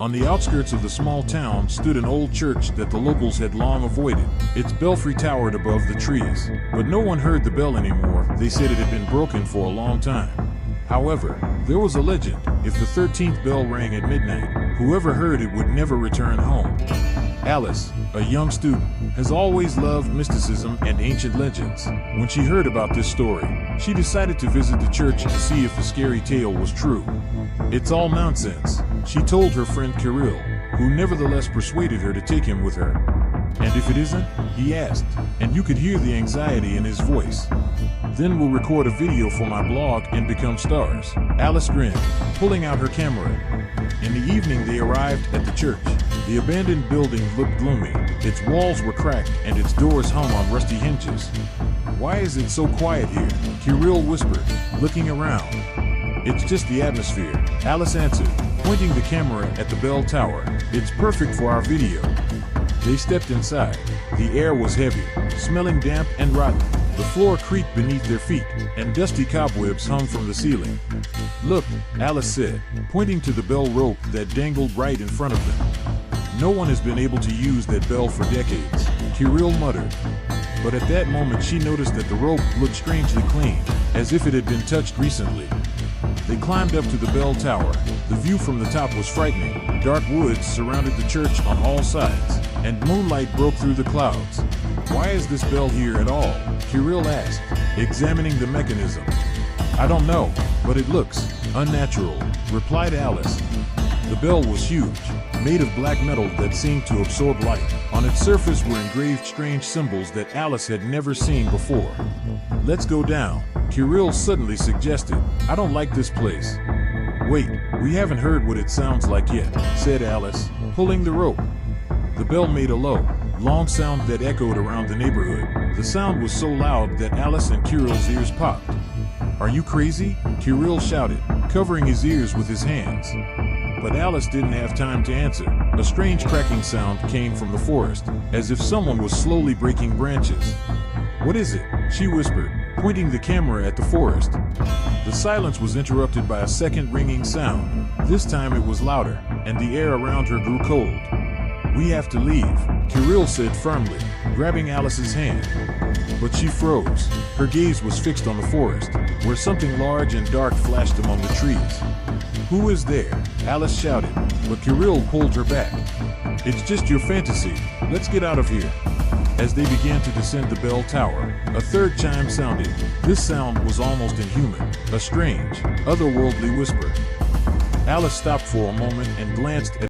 On the outskirts of the small town stood an old church that the locals had long avoided. Its belfry towered above the trees, but no one heard the bell anymore. They said it had been broken for a long time. However, there was a legend. If the 13th bell rang at midnight, whoever heard it would never return home. Alice, a young student, has always loved mysticism and ancient legends. When she heard about this story, she decided to visit the church to see if the scary tale was true. It's all nonsense, she told her friend Kirill, who nevertheless persuaded her to take him with her. And if it isn't? He asked, and you could hear the anxiety in his voice. Then we'll record a video for my blog and become stars. Alice grinned, pulling out her camera. In the evening they arrived at the church. The abandoned building looked gloomy. Its walls were cracked and its doors hung on rusty hinges. Why is it so quiet here? Kirill whispered, looking around. It's just the atmosphere, Alice answered, pointing the camera at the bell tower. It's perfect for our video. They stepped inside. The air was heavy, smelling damp and rotten. The floor creaked beneath their feet, and dusty cobwebs hung from the ceiling. Look, Alice said, pointing to the bell rope that dangled right in front of them. No one has been able to use that bell for decades, Kirill muttered. But at that moment she noticed that the rope looked strangely clean, as if it had been touched recently. They climbed up to the bell tower. The view from the top was frightening. Dark woods surrounded the church on all sides, and moonlight broke through the clouds. Why is this bell here at all? Kirill asked, examining the mechanism. I don't know, but it looks unnatural, replied Alice. The bell was huge, made of black metal that seemed to absorb light. On its surface were engraved strange symbols that Alice had never seen before. Let's go down, Kirill suddenly suggested. I don't like this place. Wait, we haven't heard what it sounds like yet, said Alice, pulling the rope. The bell made a low, long sound that echoed around the neighborhood. The sound was so loud that Alice and Kirill's ears popped. Are you crazy? Kirill shouted, covering his ears with his hands. But Alice didn't have time to answer. A strange cracking sound came from the forest, as if someone was slowly breaking branches. What is it? She whispered, pointing the camera at the forest. The silence was interrupted by a second ringing sound. This time it was louder, and the air around her grew cold. We have to leave, Kirill said firmly, grabbing Alice's hand. But she froze. Her gaze was fixed on the forest, where something large and dark flashed among the trees. Who is there? Alice shouted, but Kirill pulled her back. It's just your fantasy. Let's get out of here. As they began to descend the bell tower, a third chime sounded. This sound was almost inhuman, a strange, otherworldly whisper. Alice stopped for a moment and glanced at